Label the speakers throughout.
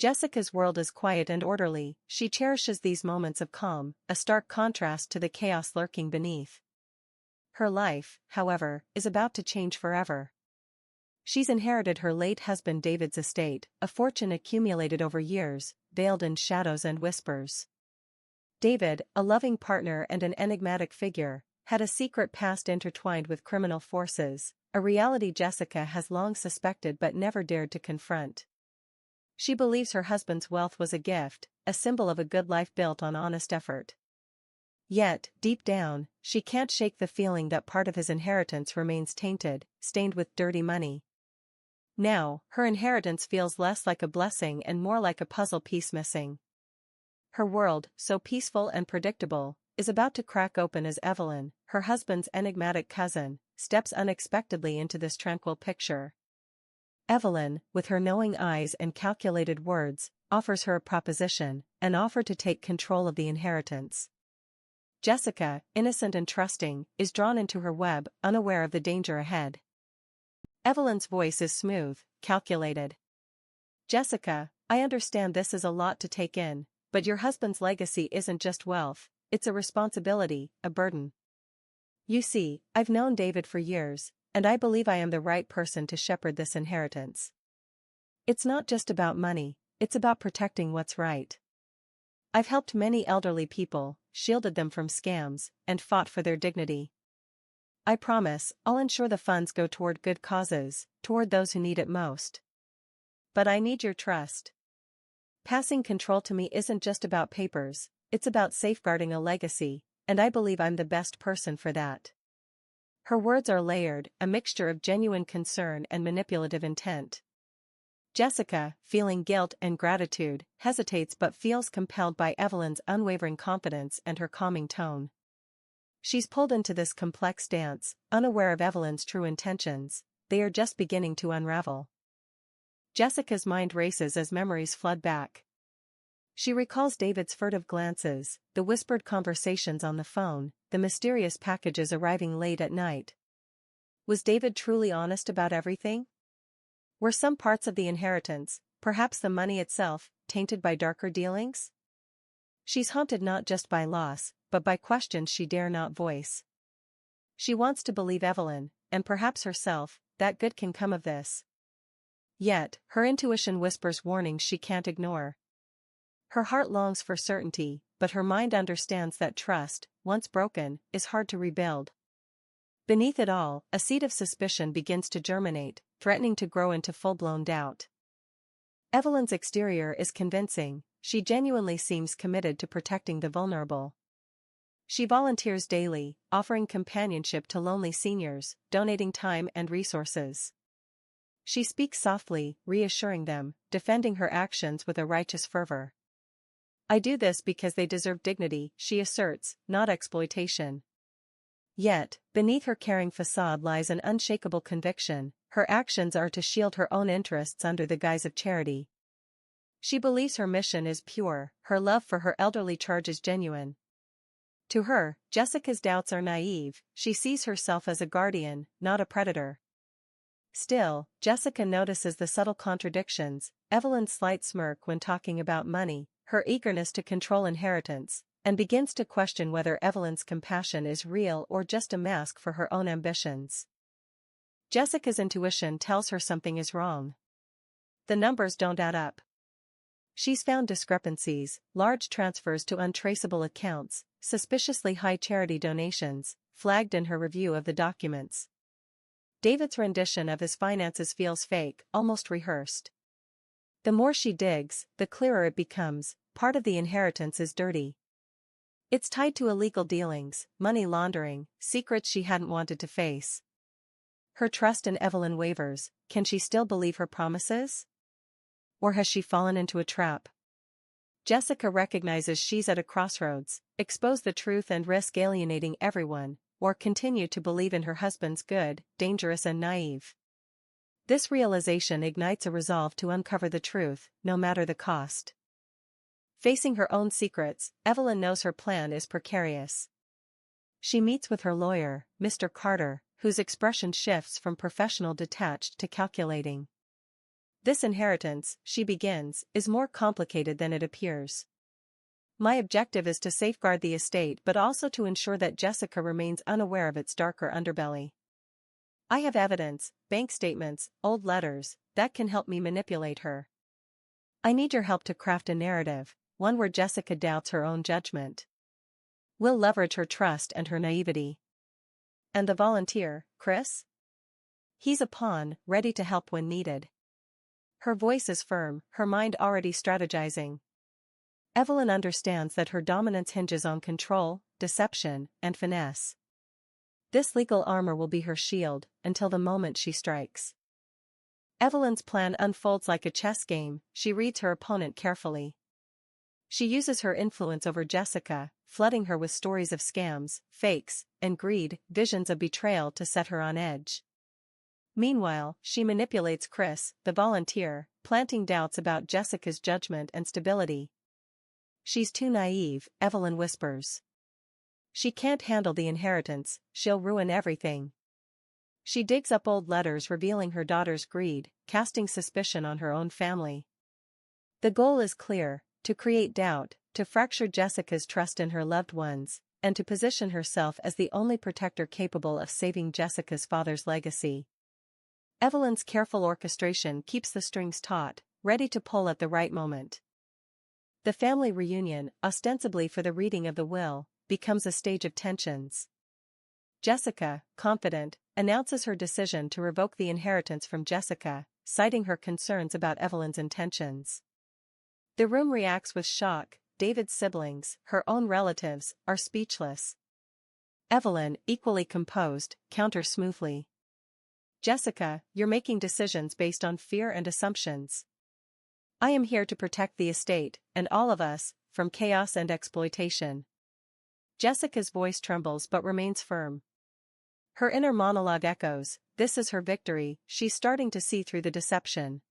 Speaker 1: Jessica's world is quiet and orderly. She cherishes these moments of calm, a stark contrast to the chaos lurking beneath. Her life, however, is about to change forever. She's inherited her late husband David's estate, a fortune accumulated over years, veiled in shadows and whispers. David, a loving partner and an enigmatic figure, had a secret past intertwined with criminal forces, a reality Jessica has long suspected but never dared to confront. She believes her husband's wealth was a gift, a symbol of a good life built on honest effort. Yet, deep down, she can't shake the feeling that part of his inheritance remains tainted, stained with dirty money. Now, her inheritance feels less like a blessing and more like a puzzle piece missing. Her world, so peaceful and predictable, is about to crack open as Evelyn, her husband's enigmatic cousin, steps unexpectedly into this tranquil picture. Evelyn, with her knowing eyes and calculated words, offers her a proposition, an offer to take control of the inheritance. Jessica, innocent and trusting, is drawn into her web, unaware of the danger ahead. Evelyn's voice is smooth, calculated. "Jessica, I understand this is a lot to take in, but your husband's legacy isn't just wealth, it's a responsibility, a burden. You see, I've known David for years, and I believe I am the right person to shepherd this inheritance. It's not just about money, it's about protecting what's right. I've helped many elderly people, shielded them from scams, and fought for their dignity. I promise, I'll ensure the funds go toward good causes, toward those who need it most. But I need your trust. Passing control to me isn't just about papers, it's about safeguarding a legacy, and I believe I'm the best person for that." Her words are layered, a mixture of genuine concern and manipulative intent. Jessica, feeling guilt and gratitude, hesitates but feels compelled by Evelyn's unwavering confidence and her calming tone. She's pulled into this complex dance, unaware of Evelyn's true intentions. They are just beginning to unravel. Jessica's mind races as memories flood back. She recalls David's furtive glances, the whispered conversations on the phone, the mysterious packages arriving late at night. Was David truly honest about everything? Were some parts of the inheritance, perhaps the money itself, tainted by darker dealings? She's haunted not just by loss, but by questions she dare not voice. She wants to believe Evelyn, and perhaps herself, that good can come of this. Yet, her intuition whispers warnings she can't ignore. Her heart longs for certainty, but her mind understands that trust, once broken, is hard to rebuild. Beneath it all, a seed of suspicion begins to germinate, threatening to grow into full-blown doubt. Evelyn's exterior is convincing, she genuinely seems committed to protecting the vulnerable. She volunteers daily, offering companionship to lonely seniors, donating time and resources. She speaks softly, reassuring them, defending her actions with a righteous fervor. "I do this because they deserve dignity," she asserts, "not exploitation." Yet, beneath her caring facade lies an unshakable conviction: her actions are to shield her own interests under the guise of charity. She believes her mission is pure, her love for her elderly charge is genuine. To her, Jessica's doubts are naive, she sees herself as a guardian, not a predator. Still, Jessica notices the subtle contradictions: Evelyn's slight smirk when talking about money, her eagerness to control inheritance, and begins to question whether Evelyn's compassion is real or just a mask for her own ambitions. Jessica's intuition tells her something is wrong. The numbers don't add up. She's found discrepancies: large transfers to untraceable accounts, suspiciously high charity donations, flagged in her review of the documents. David's rendition of his finances feels fake, almost rehearsed. The more she digs, the clearer it becomes: part of the inheritance is dirty. It's tied to illegal dealings, money laundering, secrets she hadn't wanted to face. Her trust in Evelyn wavers. Can she still believe her promises? Or has she fallen into a trap? Jessica recognizes she's at a crossroads: expose the truth and risk alienating everyone, or continue to believe in her husband's good, dangerous and naive. This realization ignites a resolve to uncover the truth, no matter the cost. Facing her own secrets, Evelyn knows her plan is precarious. She meets with her lawyer, Mr. Carter, whose expression shifts from professional detached to calculating. This inheritance, she begins, is more complicated than it appears. My objective is to safeguard the estate but also to ensure that Jessica remains unaware of its darker underbelly. I have evidence, bank statements, old letters, that can help me manipulate her. I need your help to craft a narrative, one where Jessica doubts her own judgment. We'll leverage her trust and her naivety. And the volunteer, Chris? He's a pawn, ready to help when needed. Her voice is firm, her mind already strategizing. Evelyn understands that her dominance hinges on control, deception, and finesse. This legal armor will be her shield, until the moment she strikes. Evelyn's plan unfolds like a chess game, she reads her opponent carefully. She uses her influence over Jessica, flooding her with stories of scams, fakes, and greed, visions of betrayal to set her on edge. Meanwhile, she manipulates Chris, the volunteer, planting doubts about Jessica's judgment and stability. She's too naive, Evelyn whispers. She can't handle the inheritance, she'll ruin everything. She digs up old letters revealing her daughter's greed, casting suspicion on her own family. The goal is clear, to create doubt, to fracture Jessica's trust in her loved ones, and to position herself as the only protector capable of saving Jessica's father's legacy. Evelyn's careful orchestration keeps the strings taut, ready to pull at the right moment. The family reunion, ostensibly for the reading of the will, becomes a stage of tensions. Jessica, confident, announces her decision to revoke the inheritance from Jessica, citing her concerns about Evelyn's intentions. The room reacts with shock. David's siblings, her own relatives, are speechless. Evelyn, equally composed, counters smoothly. Jessica, you're making decisions based on fear and assumptions. I am here to protect the estate, and all of us, from chaos and exploitation. Jessica's voice trembles but remains firm. Her inner monologue echoes, this is her victory, she's starting to see through the deception.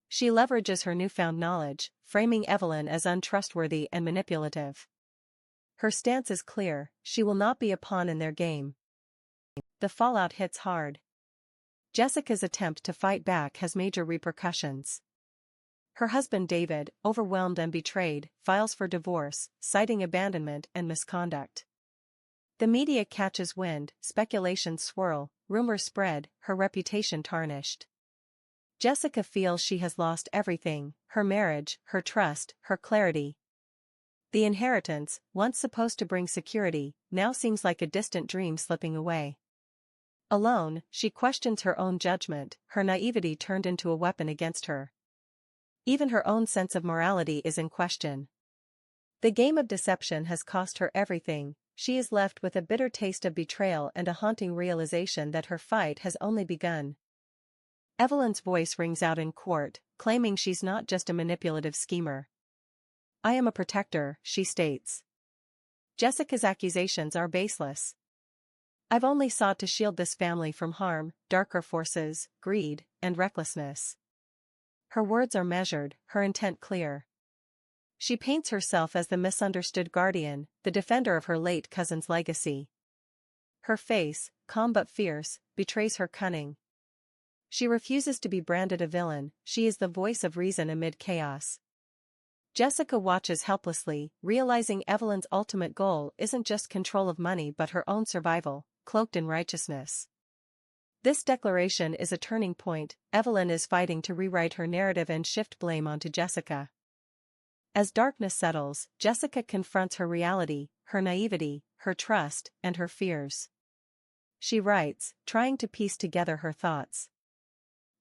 Speaker 1: She leverages her newfound knowledge, framing Evelyn as untrustworthy and manipulative. Her stance is clear, she will not be a pawn in their game. The fallout hits hard. Jessica's attempt to fight back has major repercussions. Her husband David, overwhelmed and betrayed, files for divorce, citing abandonment and misconduct. The media catches wind, speculations swirl, rumors spread, her reputation tarnished. Jessica feels she has lost everything, her marriage, her trust, her clarity. The inheritance, once supposed to bring security, now seems like a distant dream slipping away. Alone, she questions her own judgment, her naivety turned into a weapon against her. Even her own sense of morality is in question. The game of deception has cost her everything, she is left with a bitter taste of betrayal and a haunting realization that her fight has only begun. Evelyn's voice rings out in court, claiming she's not just a manipulative schemer. I am a protector, she states. Jessica's accusations are baseless. I've only sought to shield this family from harm, darker forces, greed, and recklessness. Her words are measured, her intent clear. She paints herself as the misunderstood guardian, the defender of her late cousin's legacy. Her face, calm but fierce, betrays her cunning. She refuses to be branded a villain, she is the voice of reason amid chaos. Jessica watches helplessly, realizing Evelyn's ultimate goal isn't just control of money but her own survival, cloaked in righteousness. This declaration is a turning point. Evelyn is fighting to rewrite her narrative and shift blame onto Jessica. As darkness settles, Jessica confronts her reality, her naivety, her trust, and her fears. She writes, trying to piece together her thoughts.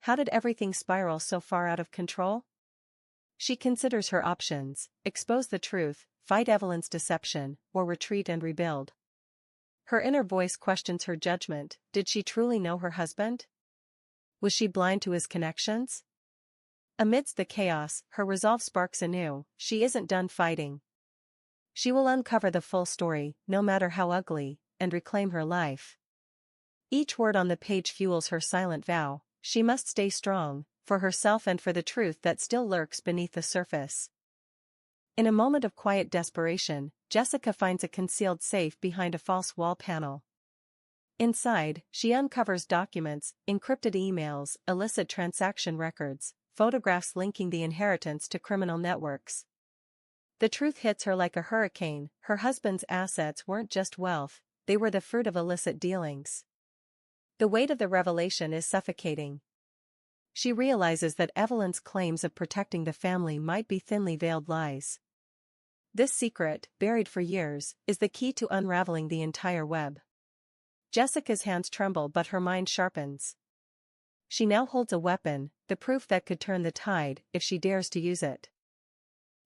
Speaker 1: How did everything spiral so far out of control? She considers her options: expose the truth, fight Evelyn's deception, or retreat and rebuild. Her inner voice questions her judgment. Did she truly know her husband? Was she blind to his connections? Amidst the chaos, her resolve sparks anew. She isn't done fighting. She will uncover the full story, no matter how ugly, and reclaim her life. Each word on the page fuels her silent vow. She must stay strong, for herself and for the truth that still lurks beneath the surface. In a moment of quiet desperation, Jessica finds a concealed safe behind a false wall panel. Inside, she uncovers documents, encrypted emails, illicit transaction records, photographs linking the inheritance to criminal networks. The truth hits her like a hurricane. Her husband's assets weren't just wealth, they were the fruit of illicit dealings. The weight of the revelation is suffocating. She realizes that Evelyn's claims of protecting the family might be thinly veiled lies. This secret, buried for years, is the key to unraveling the entire web. Jessica's hands tremble but her mind sharpens. She now holds a weapon, the proof that could turn the tide if she dares to use it.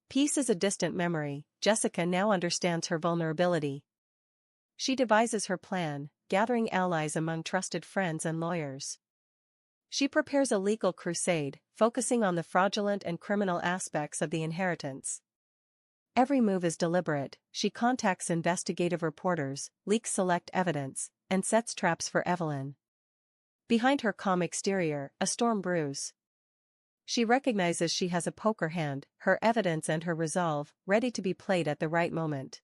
Speaker 1: Peace is a distant memory. Jessica now understands her vulnerability. She devises her plan, gathering allies among trusted friends and lawyers. She prepares a legal crusade, focusing on the fraudulent and criminal aspects of the inheritance. Every move is deliberate. She contacts investigative reporters, leaks select evidence, and sets traps for Evelyn. Behind her calm exterior, a storm brews. She recognizes she has a poker hand, her evidence and her resolve, ready to be played at the right moment.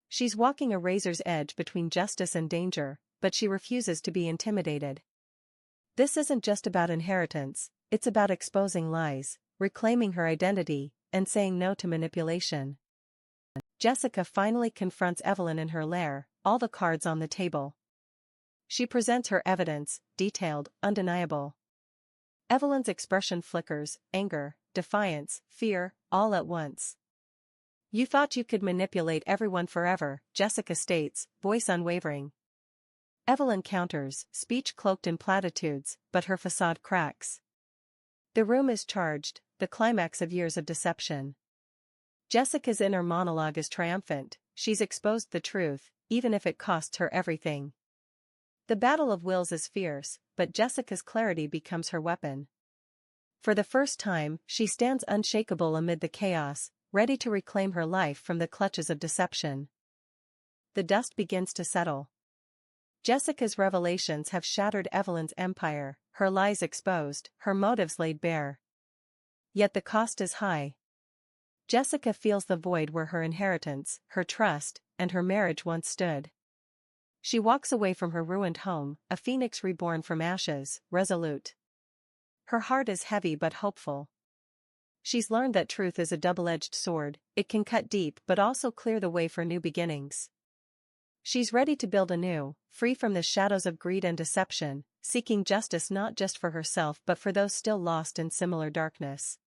Speaker 1: She's walking a razor's edge between justice and danger, but she refuses to be intimidated. This isn't just about inheritance, it's about exposing lies, reclaiming her identity, and saying no to manipulation. Jessica finally confronts Evelyn in her lair, all the cards on the table. She presents her evidence, detailed, undeniable. Evelyn's expression flickers, anger, defiance, fear, all at once. "You thought you could manipulate everyone forever," Jessica states, voice unwavering. Evelyn counters, speech cloaked in platitudes, but her facade cracks. The room is charged, the climax of years of deception. Jessica's inner monologue is triumphant. She's exposed the truth, even if it costs her everything. The battle of wills is fierce, but Jessica's clarity becomes her weapon. For the first time, she stands unshakable amid the chaos, ready to reclaim her life from the clutches of deception. The dust begins to settle. Jessica's revelations have shattered Evelyn's empire, her lies exposed, her motives laid bare. Yet the cost is high. Jessica feels the void where her inheritance, her trust, and her marriage once stood. She walks away from her ruined home, a phoenix reborn from ashes, resolute. Her heart is heavy but hopeful. She's learned that truth is a double-edged sword, it can cut deep but also clear the way for new beginnings. She's ready to build anew, free from the shadows of greed and deception, seeking justice not just for herself but for those still lost in similar darkness.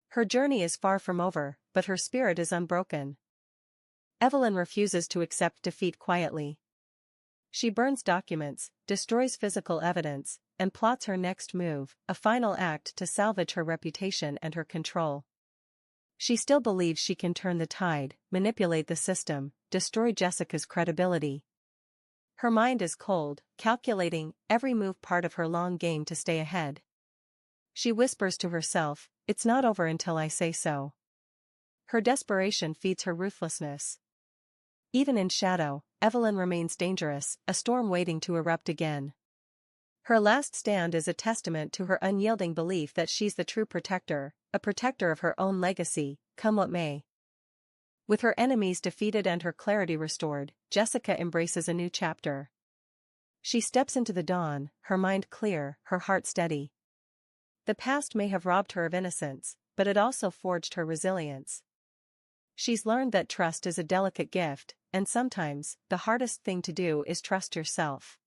Speaker 1: Her journey is far from over, but her spirit is unbroken. Evelyn refuses to accept defeat quietly. She burns documents, destroys physical evidence, and plots her next move, a final act to salvage her reputation and her control. She still believes she can turn the tide, manipulate the system, destroy Jessica's credibility. Her mind is cold, calculating every move, part of her long game to stay ahead. She whispers to herself, "It's not over until I say so." Her desperation feeds her ruthlessness. Even in shadow, Evelyn remains dangerous, a storm waiting to erupt again. Her last stand is a testament to her unyielding belief that she's the true protector, a protector of her own legacy, come what may. With her enemies defeated and her clarity restored, Jessica embraces a new chapter. She steps into the dawn, her mind clear, her heart steady. The past may have robbed her of innocence, but it also forged her resilience. She's learned that trust is a delicate gift, and sometimes, the hardest thing to do is trust yourself.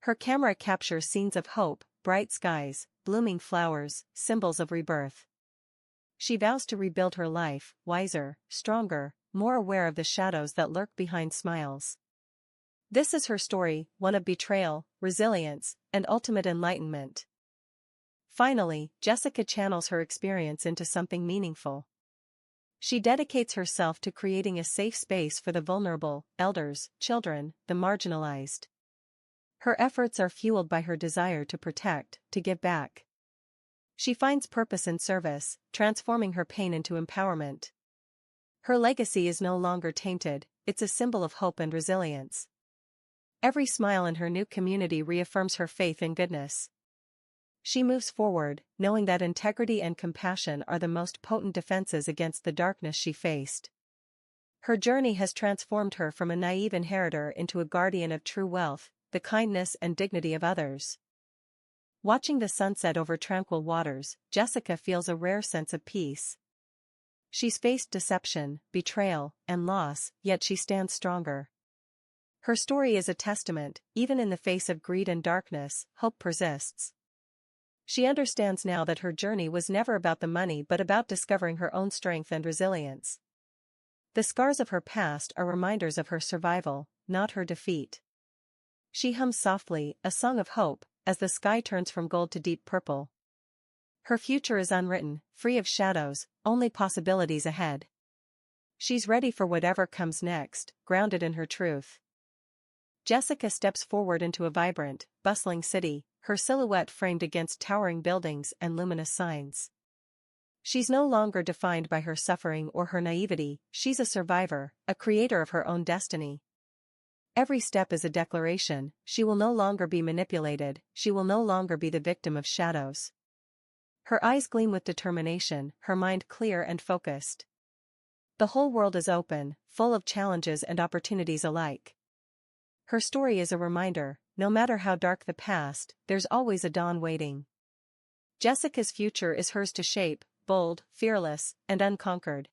Speaker 1: Her camera captures scenes of hope, bright skies, blooming flowers, symbols of rebirth. She vows to rebuild her life, wiser, stronger, more aware of the shadows that lurk behind smiles. This is her story, one of betrayal, resilience, and ultimate enlightenment. Finally, Jessica channels her experience into something meaningful. She dedicates herself to creating a safe space for the vulnerable, elders, children, the marginalized. Her efforts are fueled by her desire to protect, to give back. She finds purpose in service, transforming her pain into empowerment. Her legacy is no longer tainted, it's a symbol of hope and resilience. Every smile in her new community reaffirms her faith in goodness. She moves forward, knowing that integrity and compassion are the most potent defenses against the darkness she faced. Her journey has transformed her from a naive inheritor into a guardian of true wealth, the kindness and dignity of others. Watching the sunset over tranquil waters, Jessica feels a rare sense of peace. She's faced deception, betrayal, and loss, yet she stands stronger. Her story is a testament, even in the face of greed and darkness, hope persists. She understands now that her journey was never about the money but about discovering her own strength and resilience. The scars of her past are reminders of her survival, not her defeat. She hums softly, a song of hope, as the sky turns from gold to deep purple. Her future is unwritten, free of shadows, only possibilities ahead. She's ready for whatever comes next, grounded in her truth. Jessica steps forward into a vibrant, bustling city, her silhouette framed against towering buildings and luminous signs. She's no longer defined by her suffering or her naivety, she's a survivor, a creator of her own destiny. Every step is a declaration, she will no longer be manipulated, she will no longer be the victim of shadows. Her eyes gleam with determination, her mind clear and focused. The whole world is open, full of challenges and opportunities alike. Her story is a reminder, no matter how dark the past, there's always a dawn waiting. Jessica's future is hers to shape, bold, fearless, and unconquered.